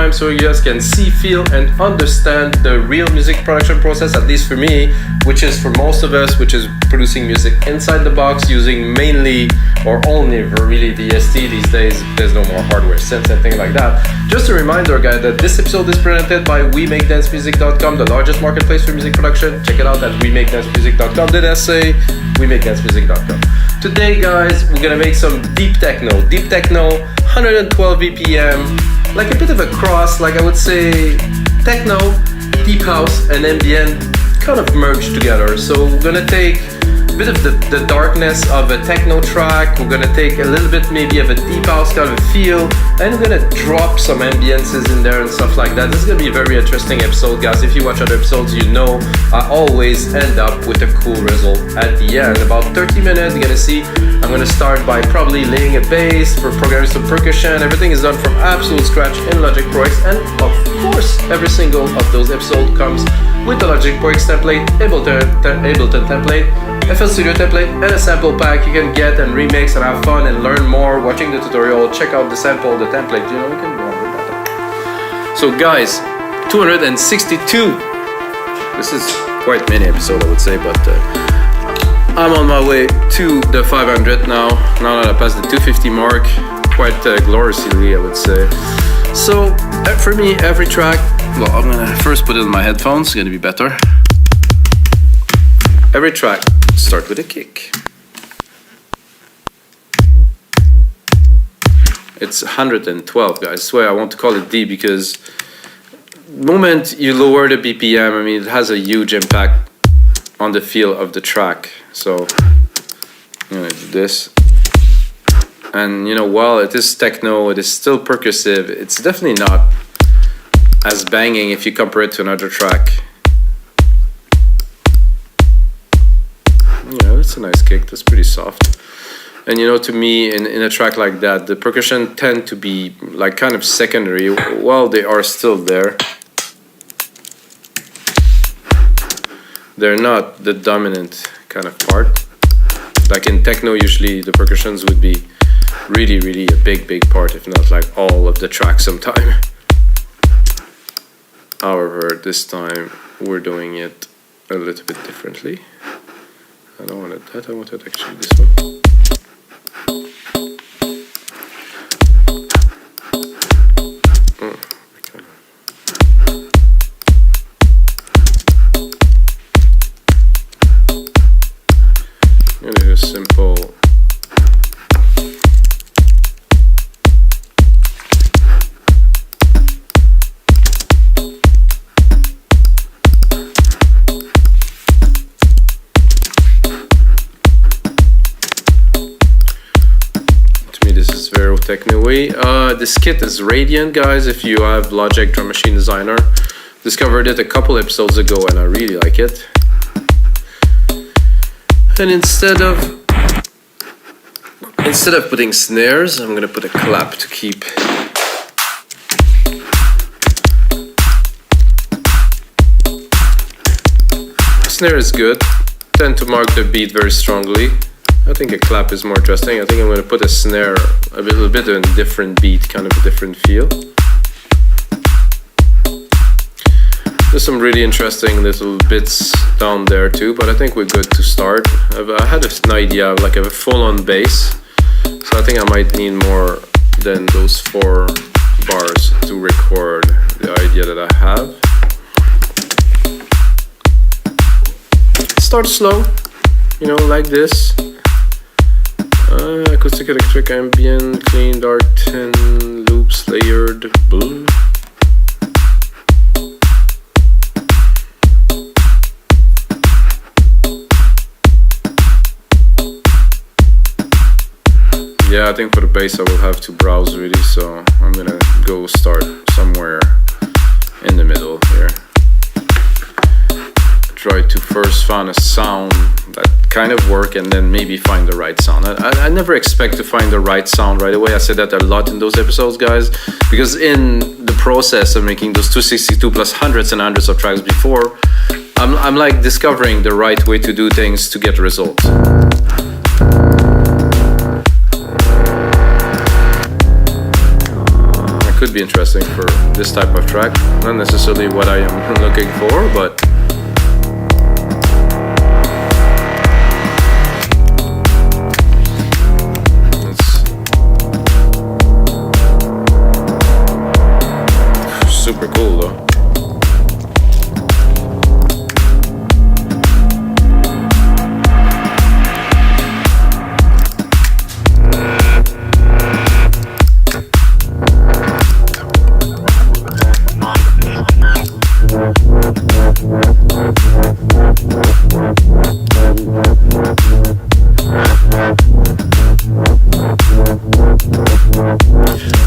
time so you guys can see, feel, and understand the real music production process, at least for me, which is for most of us, which is producing music inside the box using mainly or only really VST these days. There's no more hardware synths and things like that. Just a reminder, guys, that this episode is presented by WeMakeDanceMusic.com, the largest marketplace for music production. Check it out at WeMakeDanceMusic.com. Did I say WeMakeDanceMusic.com? Today, guys, we're gonna make some deep techno. Deep techno, 112 BPM, like a bit of a cross, like I would say techno, deep house, and ambient kind of merged together. So we're gonna take a bit of the darkness of a techno track, we're gonna take a little bit maybe of a deep house kind of a feel, and we're gonna drop some ambiences in there and stuff like that. This is gonna be a very interesting episode, guys. If you watch other episodes, you know I always end up with a cool result at the end. About 30 minutes, you're gonna see I'm gonna start by probably laying a bass, for programming some percussion. Everything is done from absolute scratch in Logic Prox, and of course every single of those episodes comes with the Logic Prox template, Ableton template, FL Studio template, and a sample pack you can get and remix and have fun and learn more watching the tutorial. Check out the sample, the template, you know, you can go on with that. So guys, 262. This is quite many episode, I would say, but I'm on my way to the 500 now that I passed the 250 mark, quite gloriously, I would say. So for me, every track, well, I'm gonna first put it in my headphones, it's gonna be better. Every track start with a kick. It's 112, guys. I swear I want to call it D because the moment you lower the BPM, I mean, it has a huge impact on the feel of the track. So I'm gonna do this. And you know, while it is techno, it is still percussive, it's definitely not as banging if you compare it to another track. Yeah, that's a nice kick, that's pretty soft. And you know, to me, in a track like that, the percussion tend to be like kind of secondary, while they are still there. They're not the dominant kind of part. Like in techno, usually the percussions would be really a big part, if not like all of the track sometime. However, this time we're doing it a little bit differently. I don't want it that, I want it actually this one. I'm gonna do a simple techno way. This kit is Radiant, guys. If you have Logic Drum Machine Designer, discovered it a couple episodes ago and I really like it. And instead of putting snares, I'm gonna put a clap to keep snare is good, tend to mark the beat very strongly. I think a clap is more interesting. I think I'm going to put a snare a little bit in a different beat, kind of a different feel. There's some really interesting little bits down there too, but I think we're good to start. I had an idea of like a full-on bass, so I think I might need more than those 4 bars to record the idea that I have. Start slow, you know, like this. Acoustic, electric, ambient, clean, dark, 10 loops, layered, blue. Yeah, I think for the bass I will have to browse really, so I'm gonna go start somewhere in the middle here. Try to first find a sound that kind of work and then maybe find the right sound. I never expect to find the right sound right away. I said that a lot in those episodes, guys, because in the process of making those 262 plus hundreds and hundreds of tracks before, I'm like discovering the right way to do things to get results. could be interesting for this type of track. Not necessarily what I am looking for, but it's super cool though.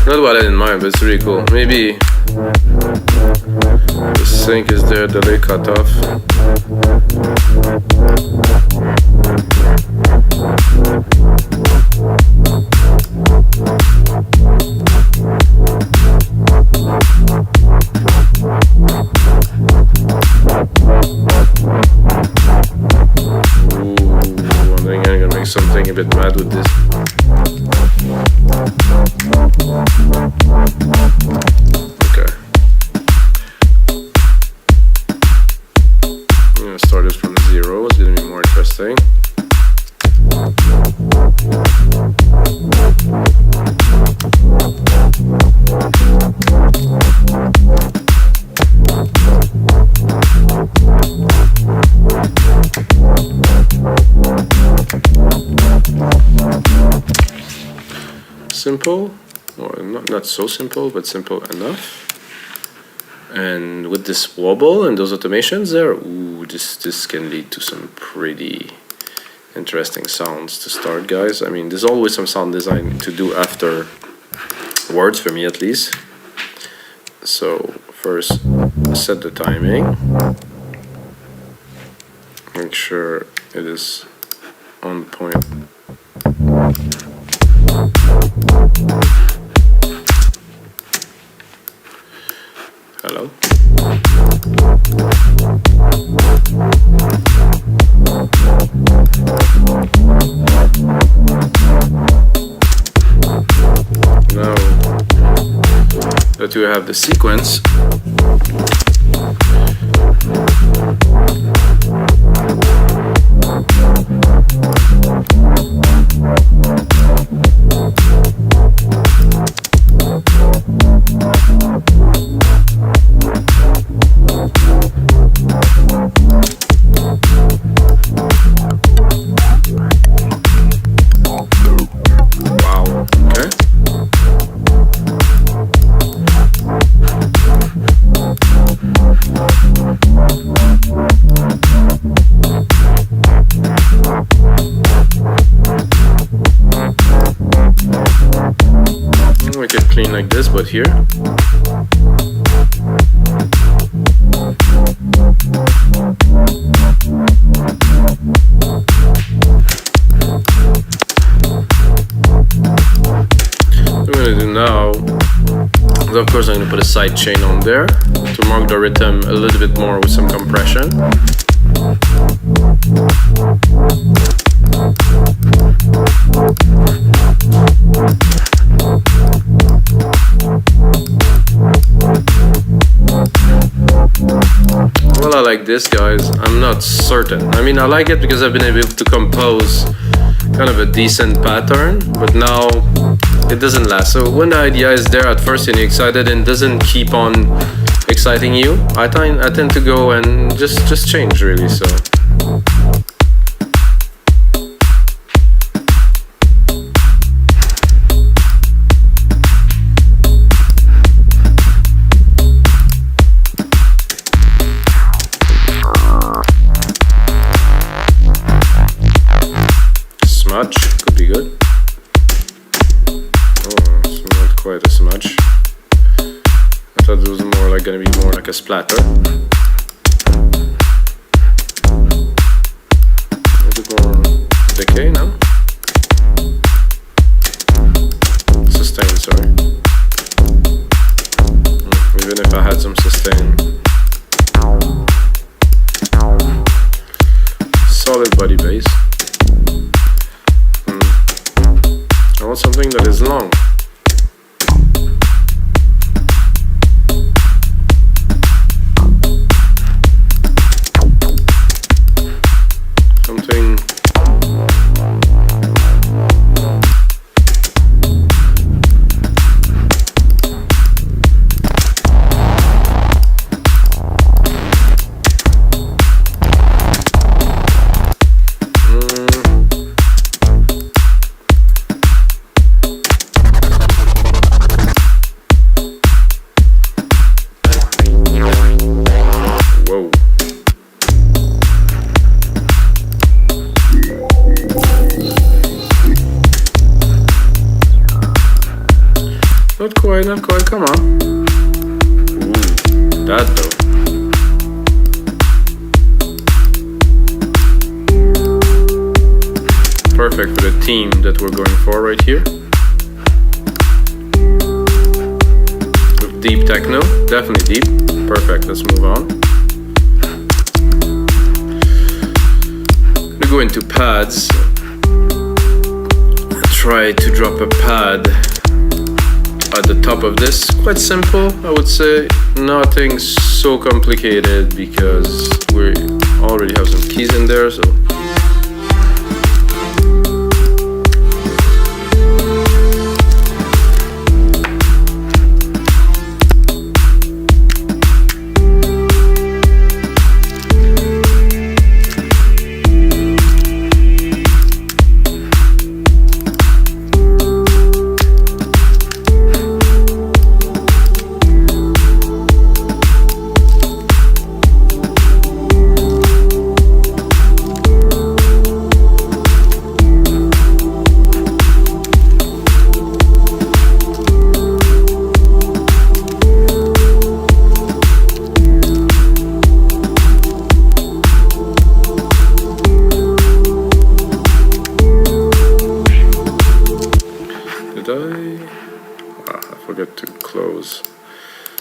Not what I had in mind, but it's really cool. Maybe the sync is there, delay cutoff. Ooh, I think I'm gonna make something a bit mad with this. Okay. I'm gonna start it from 0. It's gonna be more interesting. Simple, or not so simple, but simple enough. And with this wobble and those automations there, ooh, this can lead to some pretty interesting sounds to start, guys. I mean, there's always some sound design to do after words, for me at least. So first, set the timing. Make sure it is on point. Hello. Now that we have the sequence, make it clean like this, but here. What I'm gonna do now is, of course, I'm gonna put a side chain on there to mark the rhythm a little bit more with some compression. Well, I like this, guys. I'm not certain. I mean, I like it because I've been able to compose kind of a decent pattern, but now it doesn't last. So when the idea is there at first and you're excited and doesn't keep on exciting you, I tend to go and just change, really. So smudge could be good. Oh, it's not quite a smudge. I thought it was more like gonna be more like a splatter. A bit more decay now. Sustain, sorry. Even if I had some sustain. Solid body bass. I want something that is long. quite, come on. Ooh, that though. Perfect for the theme that we're going for right here. With deep techno, definitely deep. Perfect, let's move on. We go into pads. Try to drop a pad at the top of this. Quite simple, I would say. Nothing so complicated because we already have some keys in there, so.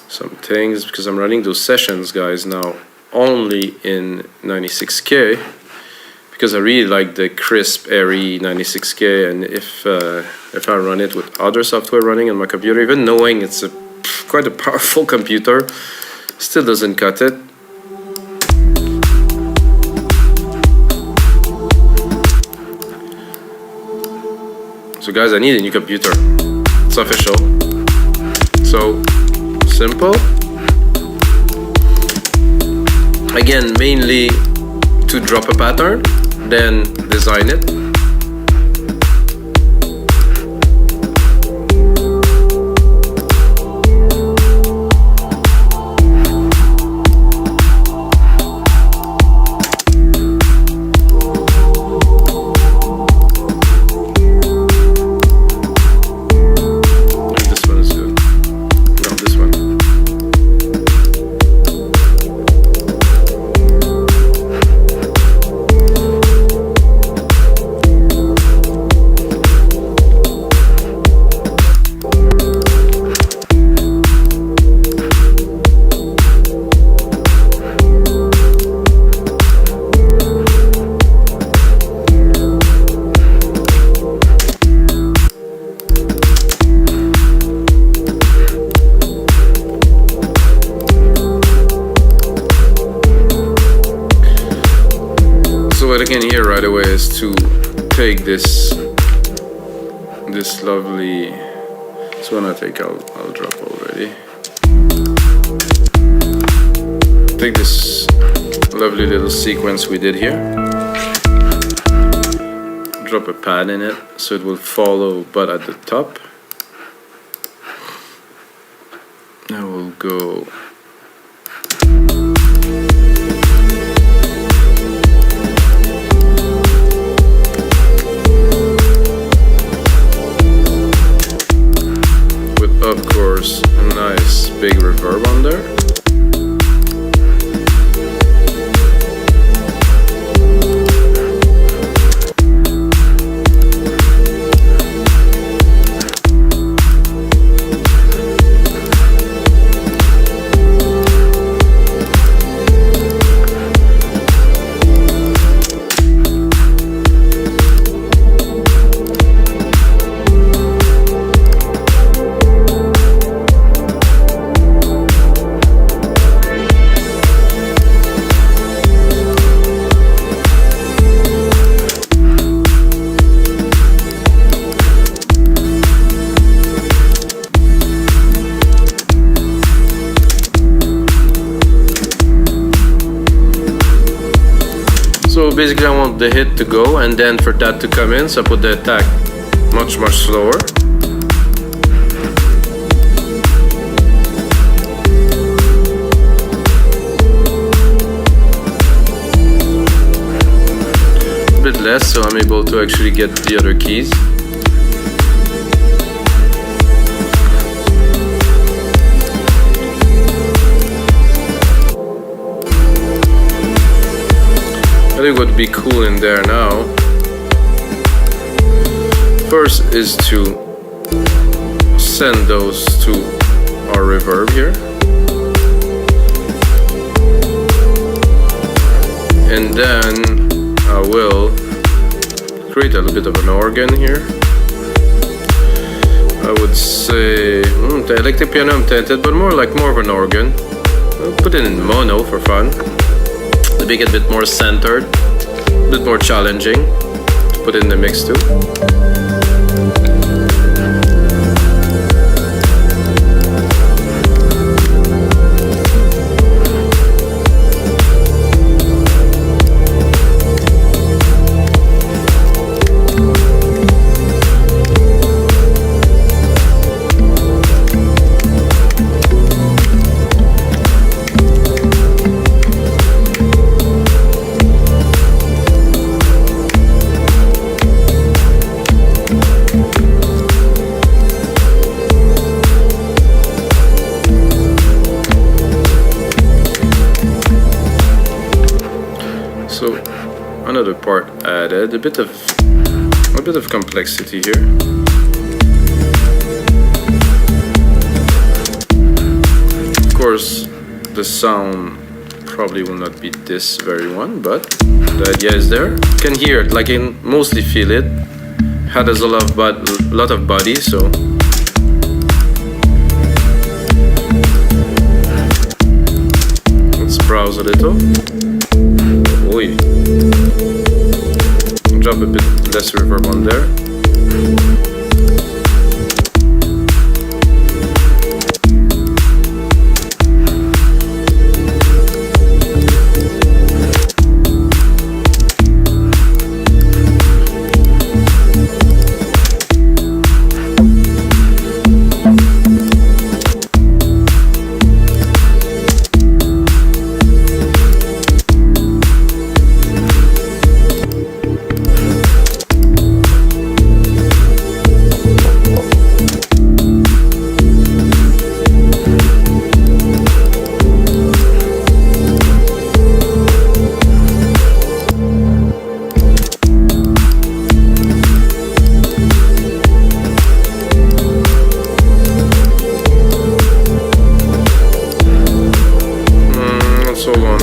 Some things because I'm running those sessions, guys, now only in 96K because I really like the crisp, airy 96K, and if I run it with other software running on my computer, even knowing it's quite a powerful computer, still doesn't cut it. So guys, I need a new computer. It's official. So simple. Again, mainly to drop a pattern, then design it. What I can hear right away is to take this lovely. This one I'll drop already. Take this lovely little sequence we did here. Drop a pad in it so it will follow, but at the top. I will go. Of course, a nice big reverb on there. So basically I want the hit to go and then for that to come in, so I put the attack much slower. A bit less, so I'm able to actually get the other keys. I think what would be cool in there now, first is to send those to our reverb here. And then I will create a little bit of an organ here. I would say electric piano I'm tempted, but more of an organ. I'll put it in mono for fun to make it a bit more centered, a bit more challenging to put in the mix too. So another part added, a bit of complexity here. Of course, the sound probably will not be this very one, but the idea is there. You can hear it, like you can mostly feel it. Has a lot of body, so let's browse a little. Oi. Drop a bit less reverb on there.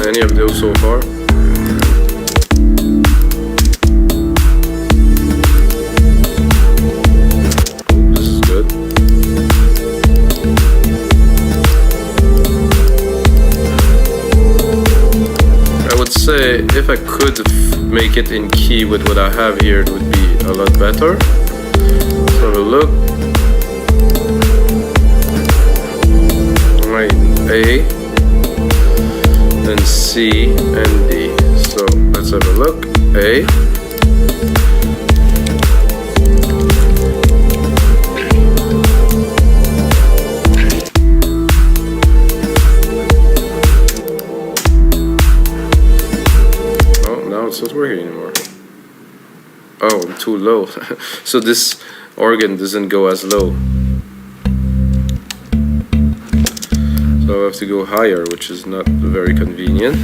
Any of those so far. This is good. I would say if I could make it in key with what I have here, it would be a lot better. Let's have a look. Alright, A. Then C and D. So let's have a look. A. Oh, now it's not working anymore. Oh, I'm too low. So this organ doesn't go as low. So I have to go higher, which is not very convenient.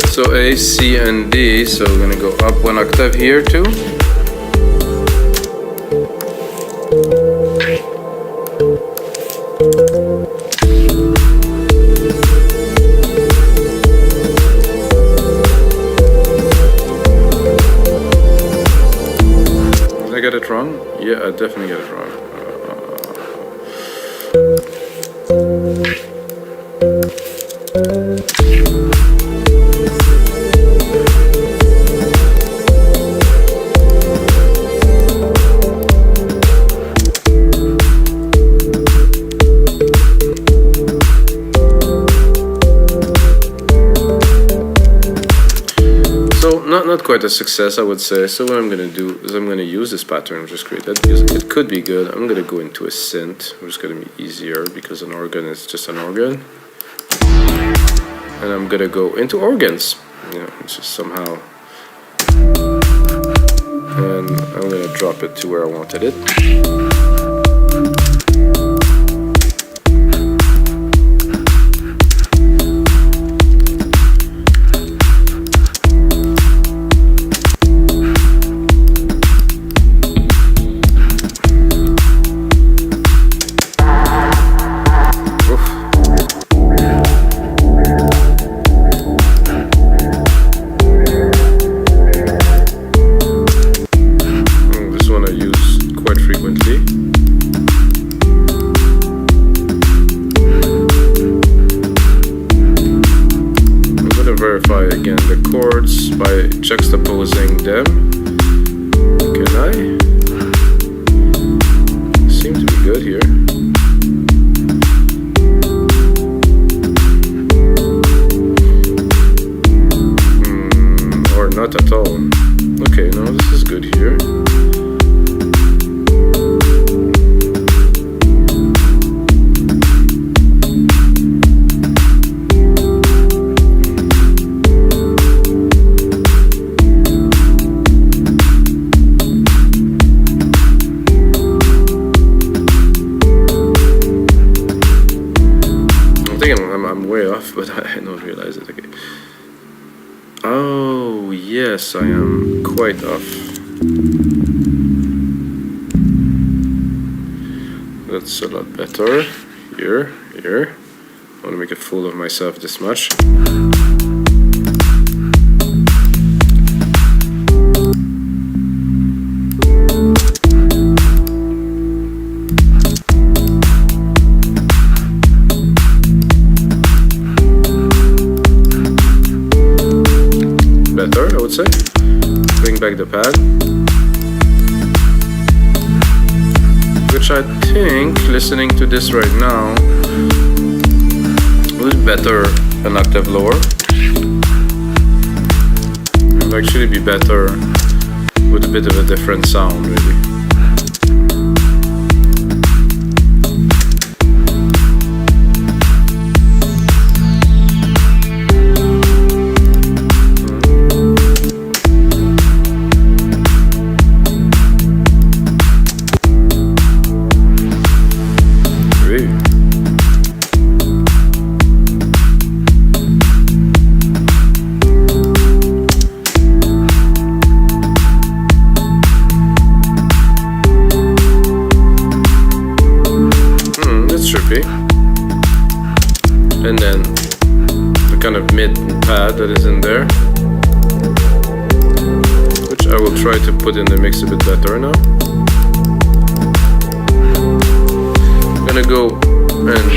So A, C, and D, so we're gonna go up one octave here too. Did I get it wrong? Yeah, I definitely got it wrong. Not quite a success, I would say. So what I'm going to do is I'm going to use this pattern I just created because it could be good. I'm going to go into a synth, which is going to be easier because an organ is just an organ. And I'm going to go into organs, you know, which is somehow and I'm gonna drop it to where I wanted it. Verify again the chords by juxtaposing them. Can I? Seem to be good here. Or not at all. Okay, no, this is good here. I'm way off, but I don't realize it. Okay. Oh, yes, I am quite off. That's a lot better. Here. I want to make a fool of myself this much. I would say. Bring back the pad, which I think, listening to this right now, will be better an octave lower. It would actually be better with a bit of a different sound, really. And then the kind of mid pad that is in there, which I will try to put in the mix a bit better now. I'm gonna go and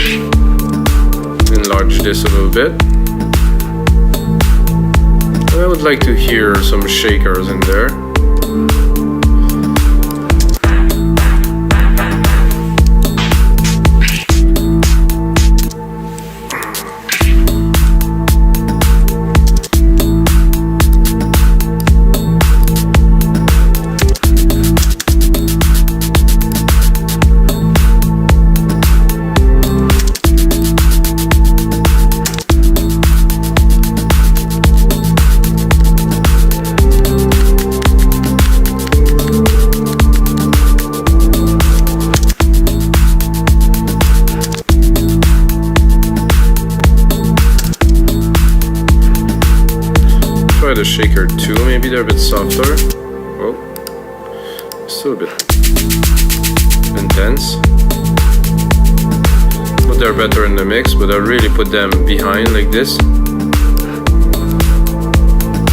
enlarge this a little bit. And I would like to hear some shakers in there. Try the shaker too, maybe they're a bit softer. Oh, still a bit intense. But they're better in the mix, but I really put them behind like this.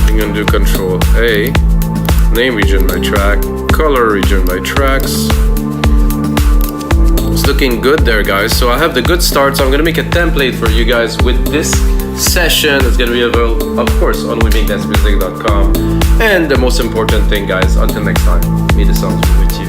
I'm gonna do Control A, name region by track, color region by tracks. It's looking good there, guys. So I have the good start, so I'm gonna make a template for you guys with this session. It's gonna be available, of course, on WeMakeDanceMusic.com. And the most important thing, guys, until next time, may the sounds be with you.